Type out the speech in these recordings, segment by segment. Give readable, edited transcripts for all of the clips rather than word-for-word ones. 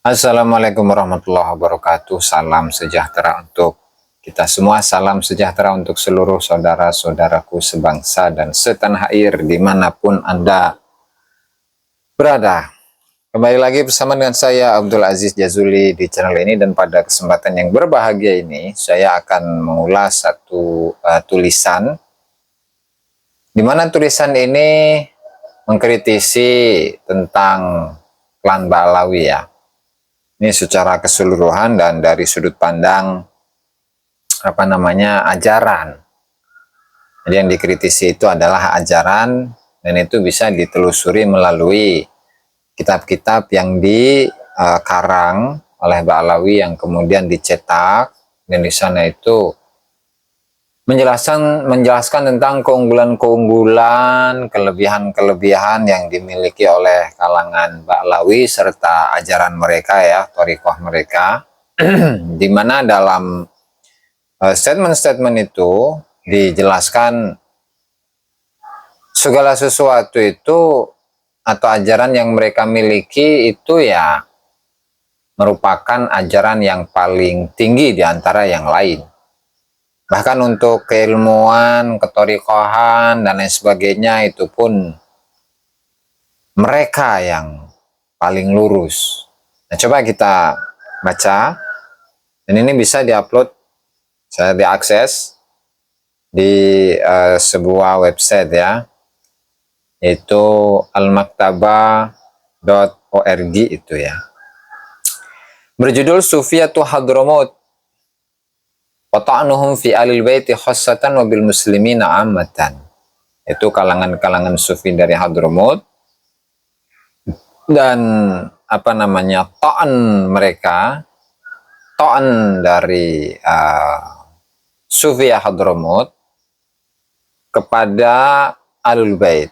Assalamualaikum warahmatullahi wabarakatuh. Salam sejahtera untuk kita semua. Salam sejahtera untuk seluruh saudara-saudaraku sebangsa dan setanah air dimanapun Anda berada. Kembali lagi bersama dengan saya Abdul Aziz Jazuli di channel ini, dan pada kesempatan yang berbahagia ini saya akan mengulas satu tulisan, di mana tulisan ini mengkritisi tentang klan Ba'alawi ya. Ini secara keseluruhan dan dari sudut pandang ajaran. Jadi yang dikritisi itu adalah ajaran, dan itu bisa ditelusuri melalui kitab-kitab yang dikarang oleh Ba'alawi yang kemudian dicetak, dan di sana itu menjelaskan tentang keunggulan-keunggulan, kelebihan-kelebihan yang dimiliki oleh kalangan Ba'alawi serta ajaran mereka ya, thariqah mereka. Di mana dalam statement-statement itu dijelaskan segala sesuatu itu atau ajaran yang mereka miliki itu ya merupakan ajaran yang paling tinggi di antara yang lain. Bahkan untuk keilmuan, ketorikohan, dan lain sebagainya itu pun mereka yang paling lurus. Nah, coba kita baca, dan ini bisa diupload, saya diakses di sebuah website ya, yaitu almaktabah.org itu ya. Berjudul Sufiyatu Hadramaut Wata'anuhum fi alil baiti khassatan wabil muslimina ammatan. Itu kalangan-kalangan sufi dari Hadramaut, dan ta'an mereka, ta'an dari sufi Hadramaut kepada alul bait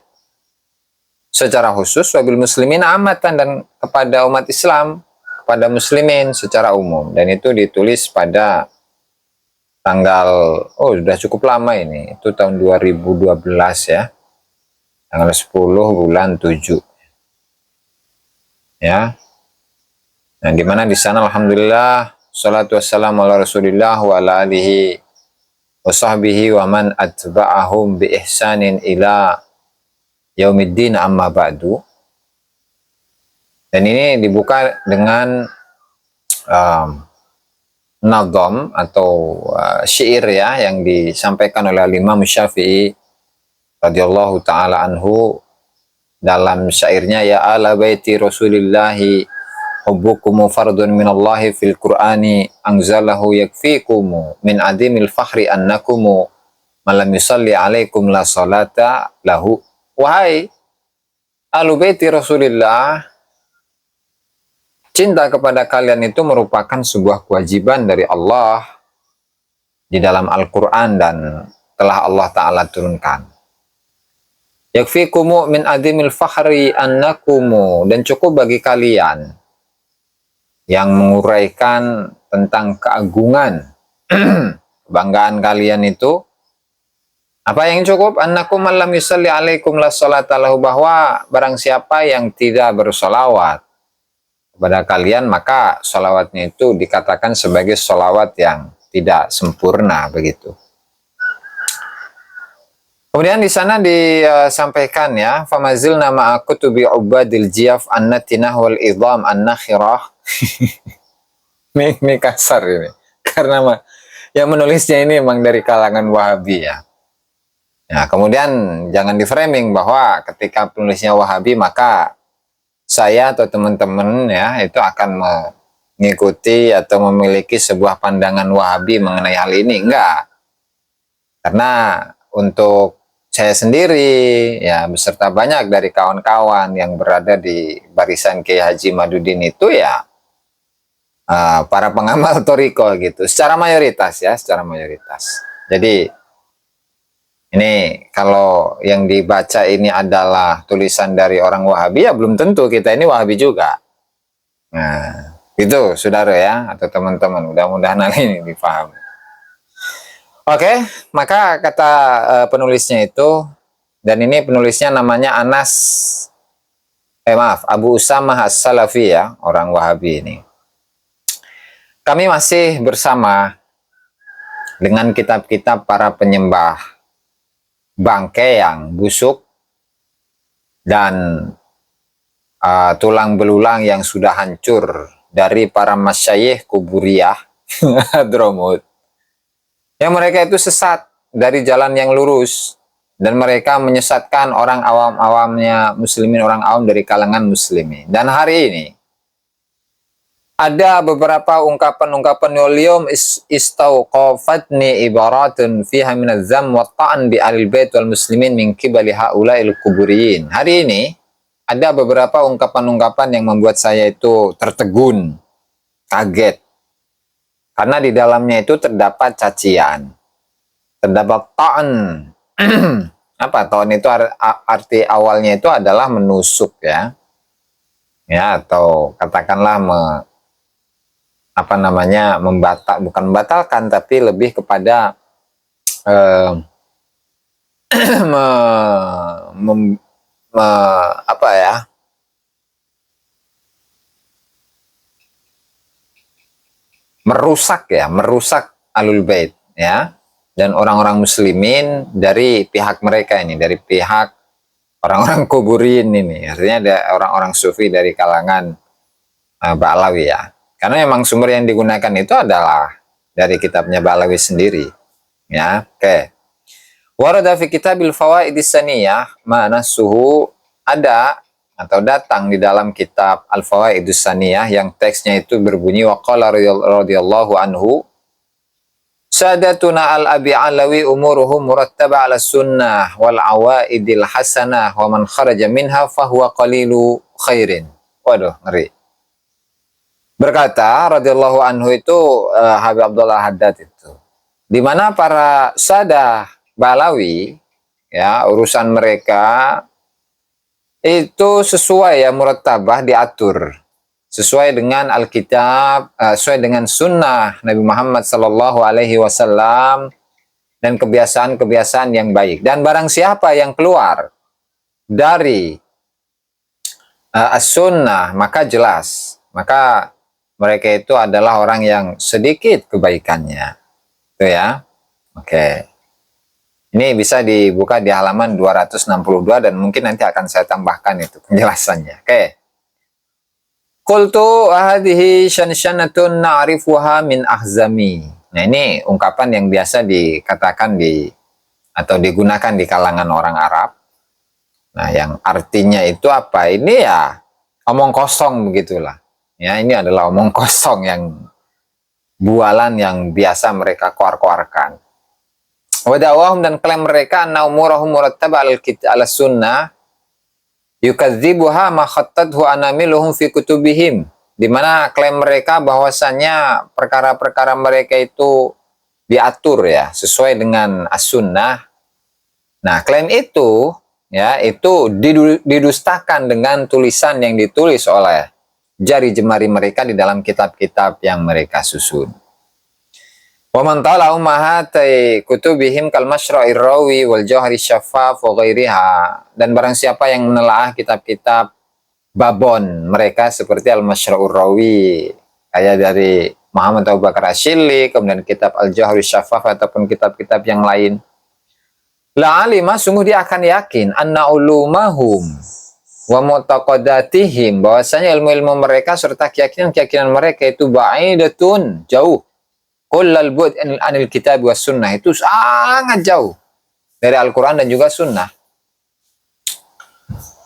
secara khusus, wabil muslimin amatan, dan kepada umat Islam, kepada muslimin secara umum. Dan itu ditulis pada tanggal, sudah cukup lama ini, itu tahun 2012 ya, tanggal 10 bulan 7 ya. Nah, dimana di sana alhamdulillah salatu wassalamu ala rasulillah wa ala alihi wa sahbihi wa man atba'ahum bi ihsanin ila yaumiddin amma ba'du. Dan ini dibuka dengan nadham atau syair ya, yang disampaikan oleh Imam Syafi'i radhiyallahu taala anhu dalam syairnya, ya ala baiti rasulillahi hubbukum fardun minallahi fil qur'ani anzalahu yakfikum min adimil fakhri annakum malam yusalli alaikum la salata lahu. Wahai ahlu baiti Rasulillah, cinta kepada kalian itu merupakan sebuah kewajiban dari Allah di dalam Al-Quran dan telah Allah Ta'ala turunkan. Yakfikumu min adimil fakhri annakumu, dan cukup bagi kalian yang menguraikan tentang keagungan kebanggaan kalian itu. Apa yang cukup? Annakum lam yusalli alaikum la salata lahu, bahwa barang siapa yang tidak bersolawat kepada kalian, maka sholawatnya itu dikatakan sebagai sholawat yang tidak sempurna begitu. Kemudian di sana disampaikan ya, famazil nama aku tubi ubadil jiyaf annatinah wal idham annakhirah. Ini kasar ini, karena yang menulisnya ini memang dari kalangan Wahabi ya. Nah, kemudian jangan di framing bahwa ketika penulisnya Wahabi maka saya atau teman-teman ya itu akan mengikuti atau memiliki sebuah pandangan Wahabi mengenai hal ini. Enggak. Karena untuk saya sendiri ya beserta banyak dari kawan-kawan yang berada di barisan Kiai Haji Madudin itu ya para pengamal Thariqah gitu, secara mayoritas ya, secara mayoritas. Jadi ini kalau yang dibaca ini adalah tulisan dari orang Wahabi, ya belum tentu kita ini Wahabi juga. Nah, itu saudara ya, atau teman-teman, mudah-mudahan hal ini dipahami. Oke, maka kata penulisnya itu, dan ini penulisnya namanya Anas Maaf, Abu Usamah As-Salafi ya, orang Wahabi ini. Kami masih bersama dengan kitab-kitab para penyembah bangkai yang busuk dan tulang belulang yang sudah hancur dari para masyayikh kuburiyah Hadramut. Yang mereka itu sesat dari jalan yang lurus dan mereka menyesatkan orang awam-awamnya muslimin, orang awam dari kalangan muslimin. Dan hari ini ada beberapa ungkapan-ungkapan yawliyum istauqafatni ibaratun fiha minaz zam wa ta'an bi alil bait wal muslimin min qibali haula'il kuburiyin. Hari ini ada beberapa ungkapan-ungkapan yang membuat saya itu tertegun, kaget. Karena di dalamnya itu terdapat cacian, terdapat ta'an. Apa ta'an itu arti awalnya itu adalah menusuk ya. Ya, atau katakanlah bukan membatalkan tapi lebih kepada merusak Ahlul Bait ya, dan orang-orang muslimin dari pihak mereka ini, dari pihak orang-orang kuburin ini, artinya ada orang-orang sufi dari kalangan Ba'alawi ya, karena memang sumber yang digunakan itu adalah dari kitabnya Ba'alawi sendiri ya. Oke, warada fi kitabil fawaidis saniyah mana suhu, ada atau datang di dalam kitab Al-Fawaidus Saniyah yang teksnya itu berbunyi waqala radhiyallahu anhu sadatuna al-abi alawi umuruhu murattaba ala sunnah wal awaidil hasanah wa man kharaja minha fahuwa qalilu khairin. Waduh, ngeri. Berkata radhiyallahu anhu itu Habib Abdullah Haddad itu, di mana para sadah Balawi ya, urusan mereka itu sesuai ya, murattabah, diatur sesuai dengan Alkitab, sesuai dengan sunnah Nabi Muhammad Sallallahu Alaihi Wasallam dan kebiasaan-kebiasaan yang baik. Dan barang siapa yang keluar dari as-sunnah maka jelas, maka mereka itu adalah orang yang sedikit kebaikannya. Itu ya. Oke. Ini bisa dibuka di halaman 262 dan mungkin nanti akan saya tambahkan itu penjelasannya. Oke. Qultu hadhihi syanshanatun na'rifuha min ahzami. Nah, ini ungkapan yang biasa dikatakan atau digunakan di kalangan orang Arab. Nah, yang artinya itu apa? Ini ya omong kosong begitulah. Ya, ini adalah omong kosong yang bualan yang biasa mereka koar-koarkan. Wadawahum, dan klaim mereka naumurahum murattaba ala sunnah yukadzibuha ma khattadhu anamiluhum fi kutubihim, di mana klaim mereka bahwasanya perkara-perkara mereka itu diatur ya sesuai dengan as-sunnah. Nah, klaim itu ya itu didustakan dengan tulisan yang ditulis oleh jari jemari mereka di dalam kitab-kitab yang mereka susun. Wa man tala ummahatai kutubihim kal masyra'ir rawi wal jawhari syaffaf wa ghairiha, dan barang siapa yang menelaah kitab-kitab babon mereka seperti al-masyra'ur rawi kayak dari Muhammad Abu Bakar Asyili, kemudian kitab al-jawhari syaffaf ataupun kitab-kitab yang lain, la alima, sungguh dia akan yakin anna ulumahum wa mu'taqadatihim, bahwasanya ilmu-ilmu mereka serta keyakinan-keyakinan mereka itu ba'idatun, jauh, kullal bu'd anil kitab was sunnah, itu sangat jauh dari Al-Quran dan juga sunnah.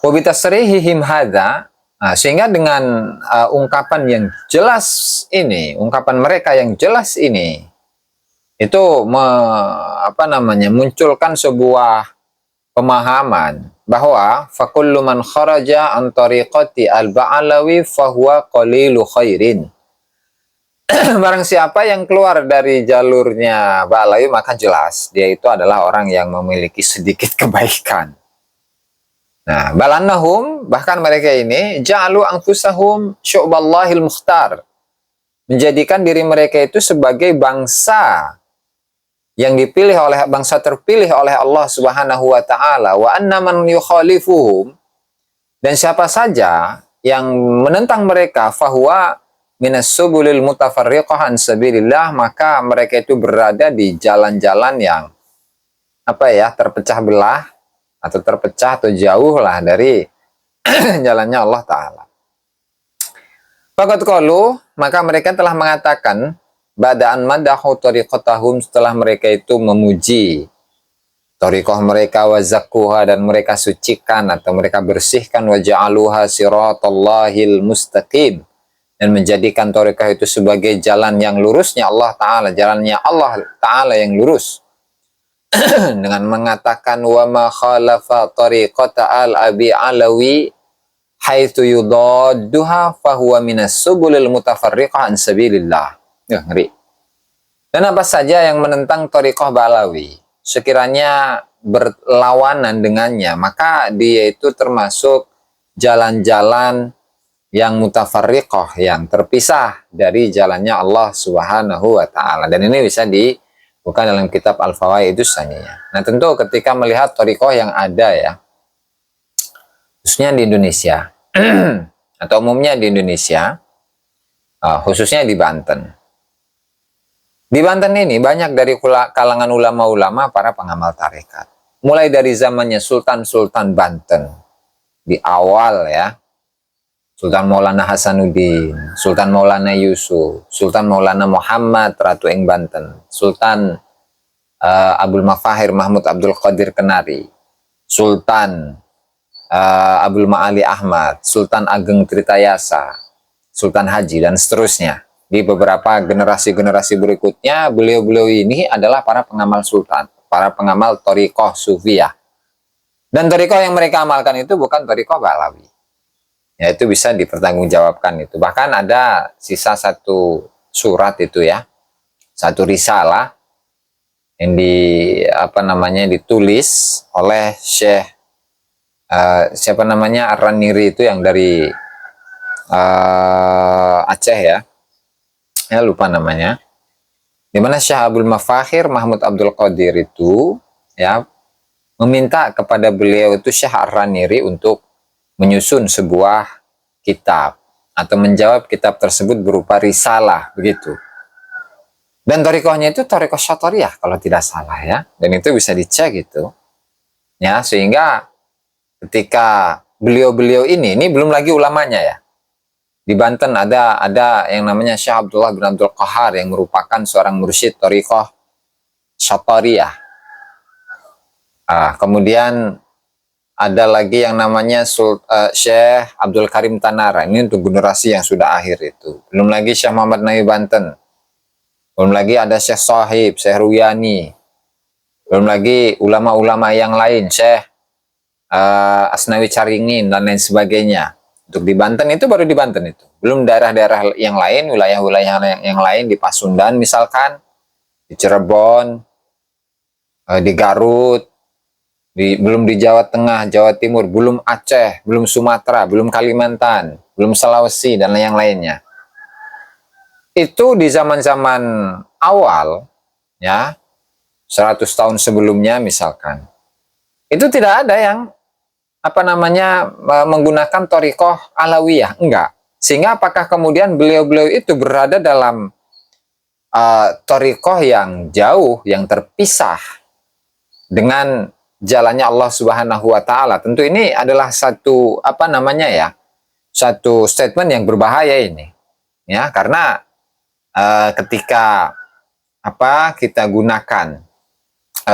Wabitasrihihim hadza, sehingga dengan ungkapan yang jelas ini, ungkapan mereka yang jelas ini, itu munculkan sebuah pemahaman bahwa fakullu man kharaja an tariqati al-Ba'alawi fahuwa qalilu khairin. Barang siapa yang keluar dari jalurnya Ba'alawi maka jelas dia itu adalah orang yang memiliki sedikit kebaikan. Nah, balannahum, bahkan mereka ini ja'alu anfusahum syu'ballahil mukhtar, menjadikan diri mereka itu sebagai bangsa yang dipilih oleh, bangsa terpilih oleh Allah Subhanahu wa taala, wa anna man yukhalifuhum, Dan siapa saja yang menentang mereka, fahuwa minas subulil mutafarriqah an sabilillah, maka mereka itu berada di jalan-jalan yang terpecah belah atau terpecah atau jauh lah dari jalannya Allah Ta'ala. Faqad qalu, maka mereka telah mengatakan, bada'an madahu tariqatahum, setelah mereka itu memuji tariqah mereka, wa zakkuha, dan mereka sucikan atau mereka bersihkan, wa ja'aluha siratallahil mustaqim, dan menjadikan tariqah itu sebagai jalan yang lurusnya Allah Ta'ala, jalannya Allah Ta'ala yang lurus. Dengan mengatakan, wa ma khalafa tariqata al-abi alawi haitsu yudadduha fahuwa minas subulil mutafarriqah an sabilillah. Ya, ngeri. Dan apa saja yang menentang tariqah Balawi, sekiranya berlawanan dengannya, maka dia itu termasuk jalan-jalan yang mutafarriqah, yang terpisah dari jalannya Allah Subhanahu wa Ta'ala. Dan ini bisa bukan dalam kitab Al-Fawaidus Saniyah. Nah, tentu ketika melihat tariqah yang ada ya, khususnya di Indonesia atau umumnya di Indonesia, khususnya di Banten. Di Banten ini banyak dari kalangan ulama-ulama para pengamal tarekat. Mulai dari zamannya Sultan-Sultan Banten di awal ya, Sultan Maulana Hasanuddin, Sultan Maulana Yusuf, Sultan Maulana Muhammad Ratu ing Banten, Sultan Abdul Mafahir Mahmud Abdul Qadir Kenari, Sultan Abdul Ma'ali Ahmad, Sultan Ageng Tritayasa, Sultan Haji, dan seterusnya. Di beberapa generasi-generasi berikutnya, beliau-beliau ini adalah para pengamal sultan, para pengamal thariqah sufiyah. Dan thariqah yang mereka amalkan itu bukan thariqah Balawi. Ya, itu bisa dipertanggungjawabkan itu. Bahkan ada sisa satu surat itu ya, satu risalah yang ditulis oleh Syekh Ar-Raniri, itu yang dari Aceh ya, lupa namanya, dimana Syekh Abdul Mafahir Mahmud Abdul Qadir itu ya meminta kepada beliau itu Syekh Ar-Raniri untuk menyusun sebuah kitab atau menjawab kitab tersebut berupa risalah begitu. Dan thariqahnya itu thariqah Syatariyah kalau tidak salah ya, dan itu bisa dicek gitu ya, sehingga ketika beliau-beliau ini belum lagi ulamanya ya. Di Banten ada yang namanya Syekh Abdullah bin Abdul Qahar yang merupakan seorang mursyid thariqah Syatariyah. Kemudian ada lagi yang namanya Syekh Abdul Karim Tanara. Ini untuk generasi yang sudah akhir itu. Belum lagi Syekh Muhammad Nawawi Banten. Belum lagi ada Syekh Sahib, Syekh Ruyani. Belum lagi ulama-ulama yang lain, Syekh Asnawi Caringin dan lain sebagainya. Untuk di Banten itu baru di Banten itu. Belum daerah-daerah yang lain, wilayah-wilayah yang lain di Pasundan misalkan, di Cirebon, di Garut, belum di Jawa Tengah, Jawa Timur, belum Aceh, belum Sumatera, belum Kalimantan, belum Sulawesi dan yang lainnya. Itu di zaman-zaman awal ya, 100 tahun sebelumnya misalkan. Itu tidak ada yang menggunakan thariqah Alawiyah, enggak. Sehingga apakah kemudian beliau-beliau itu berada dalam thariqah yang jauh, yang terpisah dengan jalannya Allah Subhanahu wa Ta'ala? Tentu ini adalah satu satu statement yang berbahaya ini ya, karena ketika kita gunakan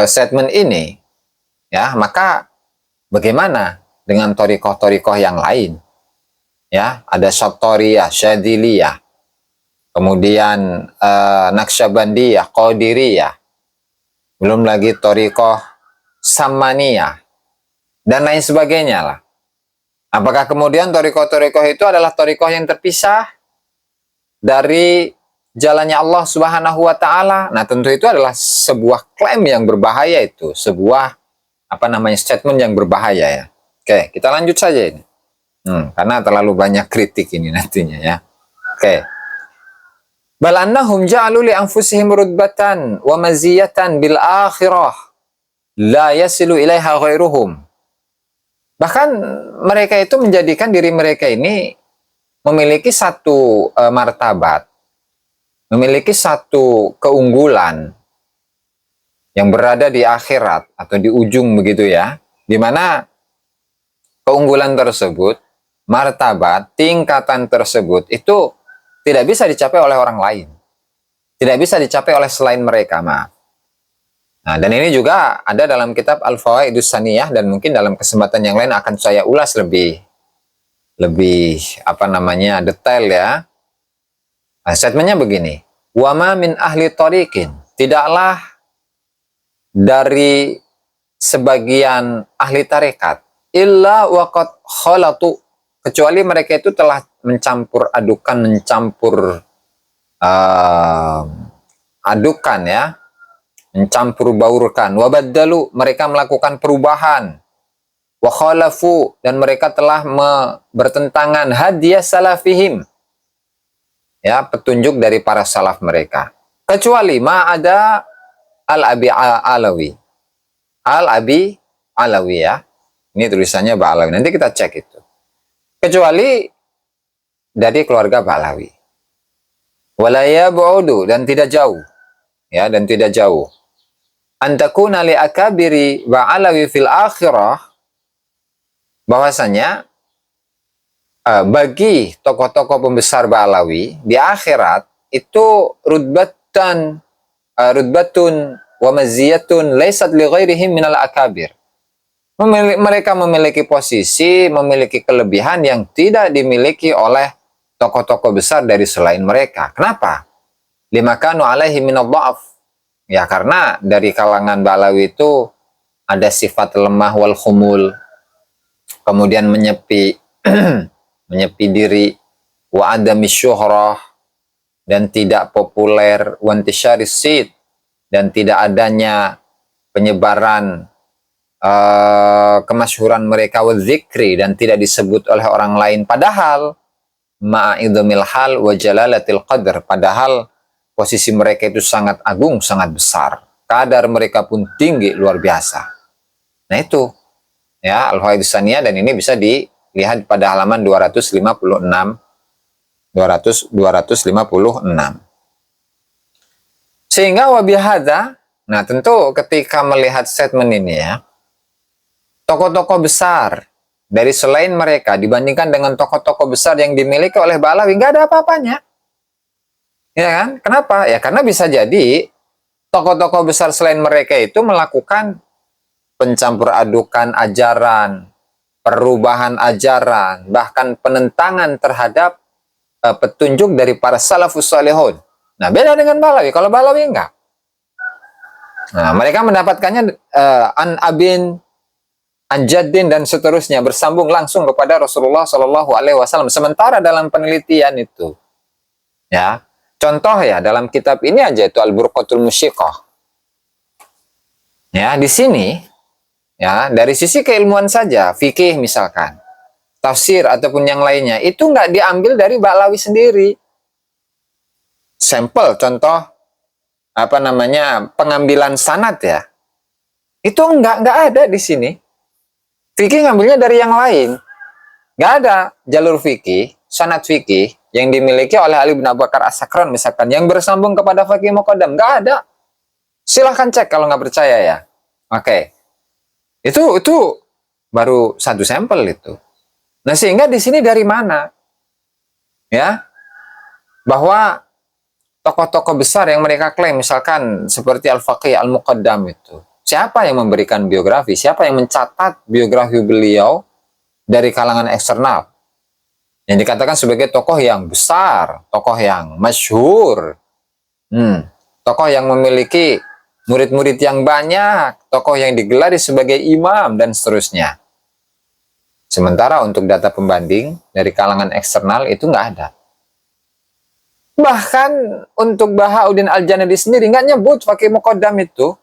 statement ini ya, maka bagaimana dengan thariqah-thariqah yang lain? Ya, ada Syatariyah, Syadiliyah, kemudian Naqsyabandiyah, Qadiriyah, belum lagi thariqah Samaniyah, dan lain sebagainya lah. Apakah kemudian thariqah-thariqah itu adalah thariqah yang terpisah dari jalannya Allah Subhanahu wa Ta'ala? Nah, tentu itu adalah sebuah klaim yang berbahaya, itu sebuah statement yang berbahaya ya. Oke, kita lanjut saja ini. Karena terlalu banyak kritik ini nantinya ya. Oke. Bal annahum ja'alu li anfusihim rutbatan wa maziyatan bil akhirah la yasilu ilaiha ghairuhum. Bahkan mereka itu menjadikan diri mereka ini memiliki satu martabat, memiliki satu keunggulan yang berada di akhirat atau di ujung begitu ya, di mana keunggulan tersebut, martabat, tingkatan tersebut itu tidak bisa dicapai oleh orang lain. Tidak bisa dicapai oleh selain mereka, maaf. Nah, dan ini juga ada dalam kitab Al-Fawaidus Saniyah, dan mungkin dalam kesempatan yang lain akan saya ulas lebih detail ya. Nah, statementnya begini. Wa ma min ahli tariqin, tidaklah dari sebagian ahli tarekat illa waqad khalatu, kecuali mereka itu telah mencampur adukan ya, mencampur baurkan, wabaddalu, mereka melakukan perubahan, wa khalafu, dan mereka telah bertentangan hadiah salafihim, ya, petunjuk dari para salaf mereka, kecuali ma ada al-abi alawi ya, ini tulisannya Ba'alawi, nanti kita cek itu, kecuali dari keluarga Ba'alawi, walaya bu'udu, dan tidak jauh ya, dan tidak jauh, antakuna li akabiri Ba'alawi fil akhirah, bahwasanya bagi tokoh-tokoh pembesar Ba'alawi di akhirat itu rutbatun wa maziyatun laysat li ghairihim minal akabir. Mereka memiliki posisi, memiliki kelebihan yang tidak dimiliki oleh tokoh-tokoh besar dari selain mereka. Kenapa? Lima kanu alaihi minal dha'af. Ya, karena dari kalangan Ba'alawi itu ada sifat lemah wal khumul, kemudian menyepi menyepi diri, wa adami syuhrah, dan tidak populer, wa intisyaris sid, dan tidak adanya penyebaran kemasyhuran mereka, wa zikri, dan tidak disebut oleh orang lain, padahal ma'idhamil hal wa jalalatil qadr, padahal posisi mereka itu sangat agung, sangat besar, kadar mereka pun tinggi, luar biasa. Nah itu ya Al-Fawaidus Saniyah, dan ini bisa dilihat pada halaman 256. Sehingga wabihada, nah tentu ketika melihat statement ini ya, tokoh-tokoh besar dari selain mereka dibandingkan dengan tokoh-tokoh besar yang dimiliki oleh Ba'alawi, nggak ada apa-apanya. Ya kan? Kenapa? Ya karena bisa jadi tokoh-tokoh besar selain mereka itu melakukan pencampur adukan ajaran, perubahan ajaran, bahkan penentangan terhadap petunjuk dari para salafus salihun. Nah, beda dengan Ba'alawi. Kalau Ba'alawi enggak. Nah, mereka mendapatkannya an abin, an jaddin, dan seterusnya, bersambung langsung kepada Rasulullah Shallallahu Alaihi Wasallam. Sementara dalam penelitian itu, ya, contoh ya dalam kitab ini aja itu Al-Burqatul Musyiqah. Ya, di sini ya dari sisi keilmuan saja, fikih misalkan, tafsir ataupun yang lainnya, itu nggak diambil dari Ba'alawi sendiri. Sampel contoh pengambilan sanad ya, itu nggak ada di sini. Fikih ngambilnya dari yang lain. Nggak ada jalur fikih, sanad fikih yang dimiliki oleh Ali bin Abu Bakar As-Sakran misalkan, yang bersambung kepada Faqih Muqaddam. Nggak ada. Silahkan cek kalau nggak percaya ya. Oke. Itu baru satu sampel itu. Nah, sehingga di sini dari mana? Ya. Bahwa tokoh-tokoh besar yang mereka klaim, misalkan seperti Al-Faqih Al-Muqaddam itu, siapa yang memberikan biografi? Siapa yang mencatat biografi beliau dari kalangan eksternal? Yang dikatakan sebagai tokoh yang besar, tokoh yang masyhur, tokoh yang memiliki murid-murid yang banyak, tokoh yang digelari sebagai imam, dan seterusnya. Sementara untuk data pembanding dari kalangan eksternal itu nggak ada. Bahkan untuk Bahauddin Al-Janadi sendiri nggak nyebut Faqih Muqaddam itu,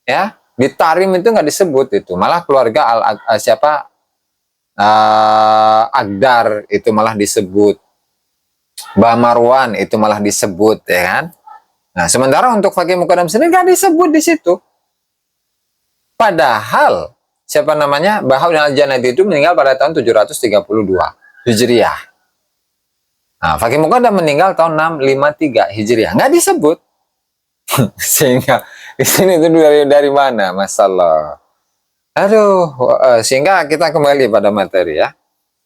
ya, di Tarim itu nggak disebut itu, malah keluarga Agdar itu malah disebut, Mbah Marwan itu malah disebut, ya kan? Nah, sementara untuk Faqih Muqaddam sendiri nggak disebut di situ. Padahal siapa namanya, Bahaun Al-Janadi itu meninggal pada tahun 732 Hijriah. Nah, Fakih Muqaddam meninggal tahun 653 Hijriah. Nggak disebut. Sehingga di sini itu dari mana masalah. Aduh, sehingga kita kembali pada materi ya.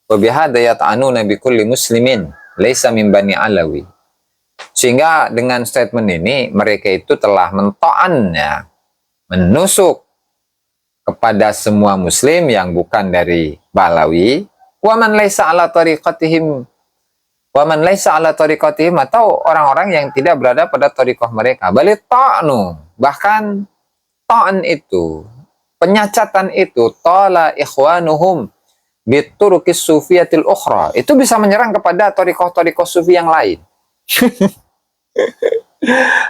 Wa bihadza yata'anuna bi kulli muslimin laisa min bani Alawi. Sehingga dengan statement ini mereka itu telah mentoannya, menusuk kepada semua muslim yang bukan dari Balawi, wa man laisa ala tariqatihim, wa man laisa ala tariqatihim, atau orang-orang yang tidak berada pada tariqah mereka. Balik ta'nu, bahkan ta'an itu, penyacatan itu, tala ikhwanuhum biturukis sufiyatil ukhra, itu bisa menyerang kepada tariqah-tariqah sufi yang lain.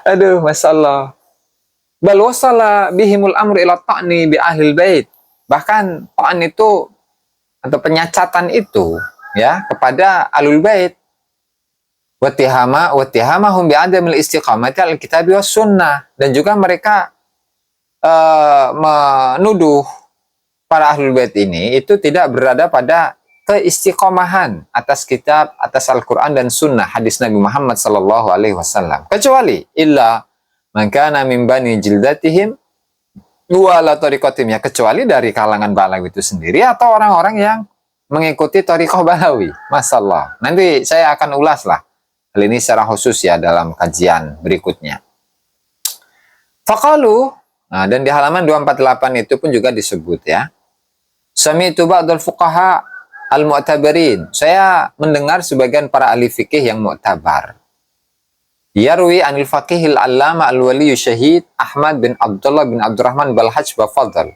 Aduh, masalah. Bal wasala bihimul amru ila ta'ni bi ahlil bait. Bahkan ta'an itu atau penyacatan itu ya kepada ahlul bait. Wattihamahum bi adamil istiqamati al kitabi was sunnah, dan juga mereka menuduh para ahlul bait ini itu tidak berada pada keistiqomahan atas kitab, atas Al-Quran dan Sunnah hadis Nabi Muhammad Sallallahu Alaihi Wasallam, kecuali illa man kana min bani jildatihim wa la tariqatihim, ya kecuali dari kalangan Balawi itu sendiri atau orang-orang yang mengikuti tariqah Balawi. Masalah. Nanti saya akan ulas lah hal ini secara khusus ya dalam kajian berikutnya. Faqalu, nah, dan di halaman 248 itu pun juga disebut ya. Sami'tu ba'dal fuqaha al-mu'tabarin. Saya mendengar sebagian para ahli fikih yang mu'tabar. Yarwi anil faqihil allama al-waliyu syahid Ahmad bin Abdullah bin Abdurrahman Balhaj Bafadl.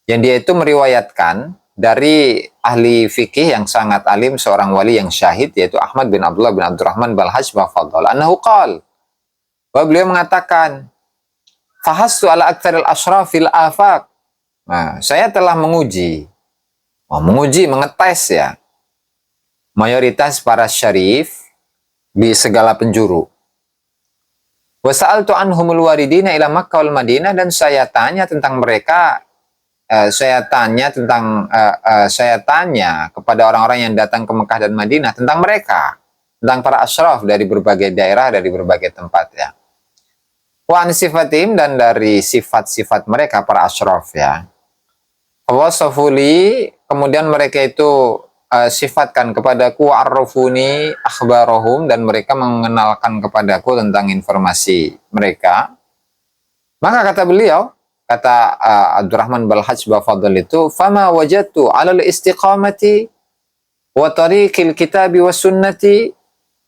Yang dia itu meriwayatkan dari ahli fikih yang sangat alim, seorang wali yang syahid, yaitu Ahmad bin Abdullah bin Abdurrahman Balhaj Bafadl. Annahu qal, bahwa beliau mengatakan, fahastu ala aktsaril asyrafil afaq. Nah, saya telah menguji, mengetes ya, mayoritas para syarif di segala penjuru. Wa sa'altu anhumul waridina ila Makkah wal Madinah, dan saya tanya tentang mereka, saya tanya kepada orang-orang yang datang ke Mekah dan Madinah tentang mereka, tentang para asyraf dari berbagai daerah, dari berbagai tempat ya. Wa an sifatim, dan dari sifat-sifat mereka para asyraf ya. Wasafuli, kemudian mereka itu sifatkan kepadaku, arrufuni akhbarahum, dan mereka mengenalkan kepadaku tentang informasi mereka. Maka kata beliau, kata Abdurrahman Balhaj Bafadl itu, fama wajadtu alal istiqamati wa tariqil kitabi was sunnati,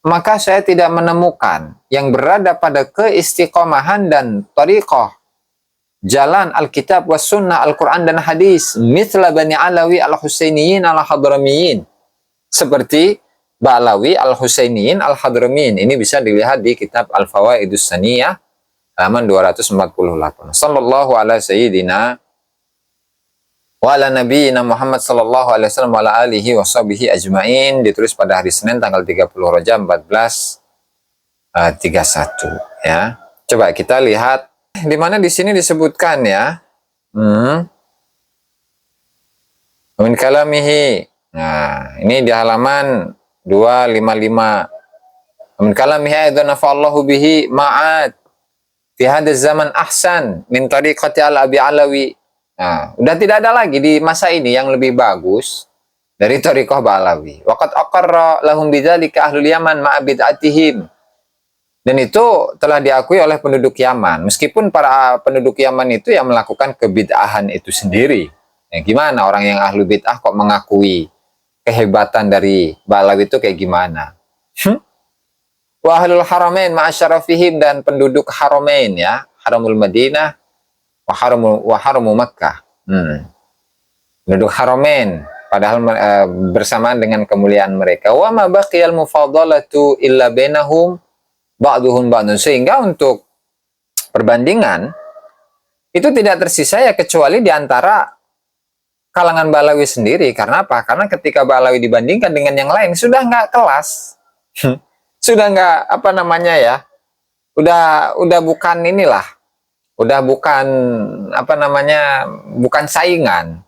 maka saya tidak menemukan yang berada pada keistiqomahan dan tariqah jalan Alkitab was sunnah, Al-Quran dan hadis, mithla Bani Alawi al-Husainiyin al-Hadramiyin, seperti Ba'alawi al-Husainiyin al-Hadramiyin. Ini bisa dilihat di kitab Al-Fawaidus Saniyah halaman 248. Sallallahu ala sayyidina wa ala nabiyyina Muhammad sallallahu alaihi wasallam wa ala alihi wa sahbihi ajmain, ditulis pada hari Senin tanggal 30 Rajab 1431 ya. Coba kita lihat di mana di sini disebutkan ya. Min kalamihi. Nah, ini di halaman 255. Min kalamihi aidan nafa'allahu bihi ma'ad fi hadzal zaman ahsan min tariqati al-Abi Alawi. Nah, udah tidak ada lagi di masa ini yang lebih bagus dari tariqah Ba'alawi. Waqad aqarra lahum bidzalika ahlul Yaman ma'a bid'atihim. Dan itu telah diakui oleh penduduk Yaman. Meskipun para penduduk Yaman itu yang melakukan kebid'ahan itu sendiri. Ya, gimana orang yang ahlu bid'ah kok mengakui kehebatan dari Ba'alawi itu kayak gimana? Wa ahlul haramain ma'asyarafihim, dan penduduk haramain ya, Haramul Madinah wa haramu Makkah. Penduduk haramain padahal bersamaan dengan kemuliaan mereka. Wa ma baqiyal mufadalatu illa bainahum ba'duhum ba'dun, sehingga untuk perbandingan itu tidak tersisa ya kecuali di antara kalangan Ba'alawi sendiri. Karena apa? Karena ketika Ba'alawi dibandingkan dengan yang lain sudah nggak kelas. Sudah nggak apa namanya ya, udah bukan inilah, udah bukan apa namanya, bukan saingan,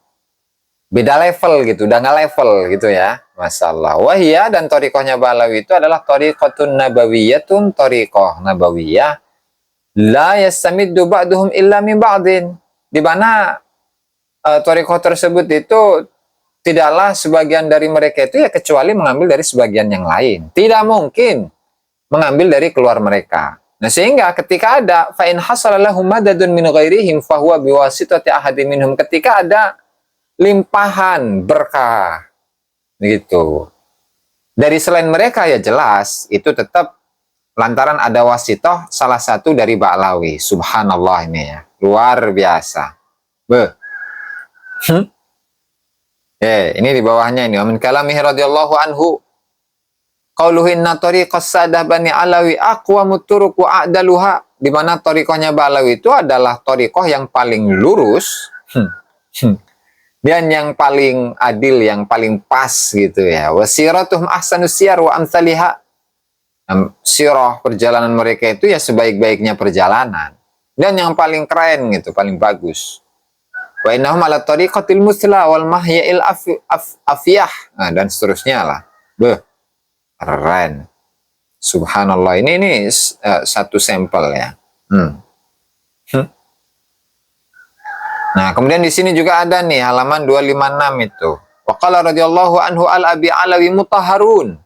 beda level gitu, udah nggak level gitu ya. Masalah wahia, dan torikohnya Ba'alawi itu adalah torikotun nabawiyatun, torikoh nabawiyah la yastamiddu ba'duhum illa min ba'din, di mana torikoh tersebut itu tidaklah sebagian dari mereka itu ya kecuali mengambil dari sebagian yang lain, tidak mungkin mengambil dari keluar mereka. Nah, sehingga ketika ada fa in hasalallahu madadun min ghairihim fahuwa biwasitati ahadin minhum, ketika ada limpahan berkah gitu dari selain mereka, ya jelas itu tetap lantaran ada wasitoh salah satu dari Ba'alawi. Subhanallah, ini ya luar biasa. Beh. Ini di bawahnya ini. Wa min kalamihi radhiyallahu anhu qauluhu inna tariqas sadah bani Alawi aqwamut turuq wa a'daluha, di mana tariqahnya Ba'alawi itu adalah tariqah yang paling lurus dan yang paling adil, yang paling pas gitu ya. Wasiratuhum ahsanus siyar wa amsalihha, sirah perjalanan mereka itu ya sebaik-baiknya perjalanan dan yang paling keren gitu, paling bagus. Wa innahum ala tariqatil musla wal mahya'il afiyah, nah, dan seterusnya lah. Beh, keren. Subhanallah, ini satu sampel ya. Nah, kemudian di sini juga ada nih halaman 256 itu. Wa qala radhiyallahu anhu al abi alawi mutahharun.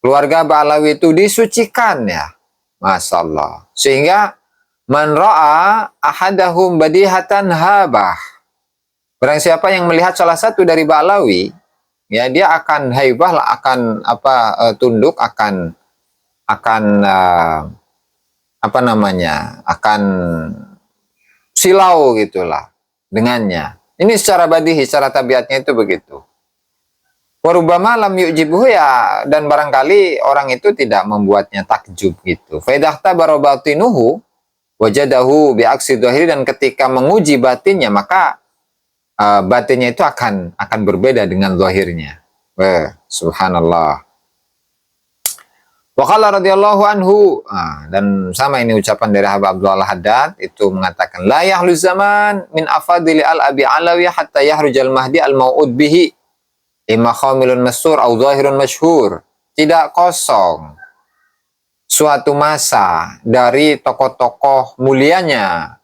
Keluarga Ba'alawi itu disucikan ya. Masyaallah. Sehingga man ra'a ahadahum badihatan habah, barang siapa yang melihat salah satu dari Ba'alawi, ya dia akan haibah lah, akan tunduk, akan apa namanya, akan silau gitulah dengannya. Ini secara badihi, secara tabiatnya itu begitu. Warubama lam yu'jibuhu, ya, dan barangkali orang itu tidak membuatnya takjub gitu. Fa idza tabara batinuhu wajadahu bi'aksi dhahiri, dan ketika menguji batinnya maka batinnya itu akan berbeda dengan zahirnya. Subhanallah. Wa qala radhiyallahu anhu, dan sama ini ucapan dari Habib Abdullah Haddad itu mengatakan la yahlu zaman min afadili al abi alawi hatta yahrujal mahdi al mau'ud bihi imma khamilun masur au zahirun masyhur. Tidak kosong suatu masa dari tokoh-tokoh mulianya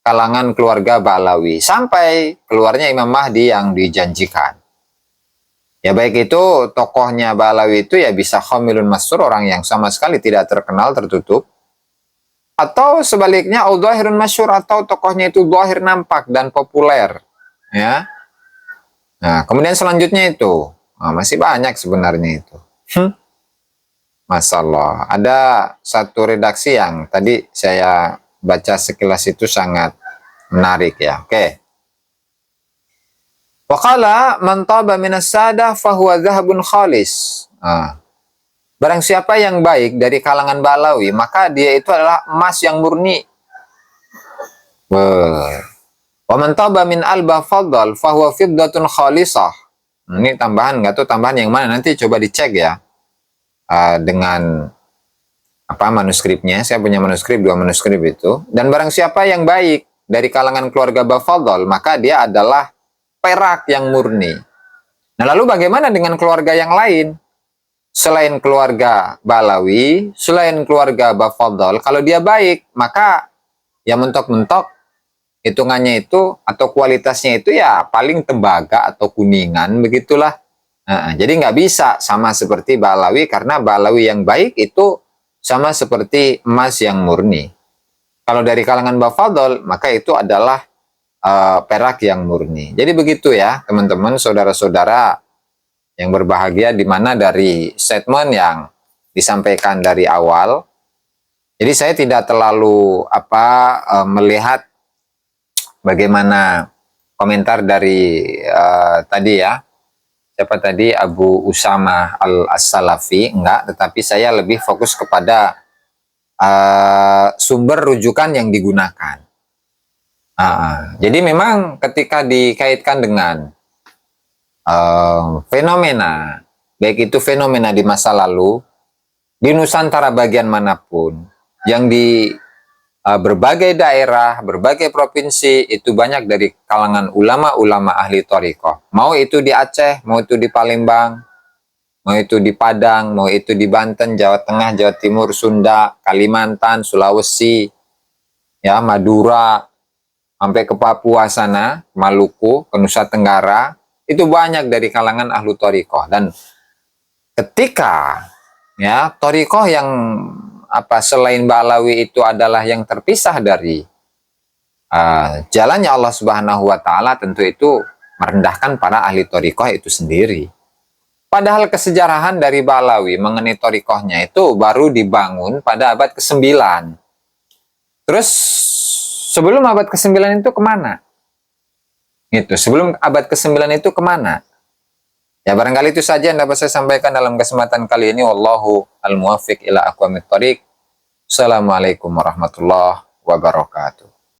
kalangan keluarga Ba'alawi sampai keluarnya Imam Mahdi yang dijanjikan. Ya, baik itu tokohnya Ba'alawi itu ya bisa khamilun masur, orang yang sama sekali tidak terkenal, tertutup, atau sebaliknya au zahirun masyhur, atau tokohnya itu zahir, nampak dan populer ya. Nah, kemudian selanjutnya itu masih banyak sebenarnya itu. Masyaallah, ada satu redaksi yang tadi saya baca sekilas itu sangat menarik ya. Oke. Wa qala man taba minas sadah fahuwa dhahabun khalis. Barang siapa yang baik dari kalangan Ba'alawi, maka dia itu adalah emas yang murni. Wa man taba min alba fadl fahuwa fiddatun khalisah. Ini tambahan, nggak tahu tambahan yang mana, nanti coba dicek ya. Dengan manuskripnya, saya punya manuskrip, 2 manuskrip itu. Dan barang siapa yang baik dari kalangan keluarga Bafadhal, maka dia adalah perak yang murni. Nah, lalu bagaimana dengan keluarga yang lain selain keluarga Ba'alawi, selain keluarga Bafadhal? Kalau dia baik, maka ya mentok-mentok hitungannya itu atau kualitasnya itu ya paling tembaga atau kuningan begitulah. Jadi nggak bisa sama seperti Ba'alawi, karena Ba'alawi yang baik itu sama seperti emas yang murni. Kalau dari kalangan Bafadhal, maka itu adalah perak yang murni. Jadi begitu ya teman-teman, saudara-saudara yang berbahagia, di mana dari statement yang disampaikan dari awal, jadi saya tidak terlalu melihat bagaimana komentar dari tadi ya, siapa tadi, Abu Usama Al-Salafi, enggak, tetapi saya lebih fokus kepada sumber rujukan yang digunakan. Jadi memang ketika dikaitkan dengan fenomena, baik itu fenomena di masa lalu, di Nusantara bagian manapun, yang berbagai daerah, berbagai provinsi, itu banyak dari kalangan ulama-ulama ahli thariqah. Mau itu di Aceh, mau itu di Palembang, mau itu di Padang, mau itu di Banten, Jawa Tengah, Jawa Timur, Sunda, Kalimantan, Sulawesi, ya, Madura, sampai ke Papua sana, Maluku, ke Nusa Tenggara, itu banyak dari kalangan ahlu thariqah. Dan ketika ya thariqah yang selain Balawi itu adalah yang terpisah dari jalannya Allah Subhanahu wa taala, tentu itu merendahkan para ahli thariqah itu sendiri. Padahal kesejarahan dari Balawi mengenai thariqahnya itu baru dibangun pada abad ke-9. Terus sebelum abad ke-9 itu kemana? Gitu, sebelum abad ke-9 itu kemana? Ya barangkali itu saja yang dapat saya sampaikan dalam kesempatan kali ini. Wallahu al-muwaffiq ila aqwamit thoriq. Assalamualaikum warahmatullahi wabarakatuh.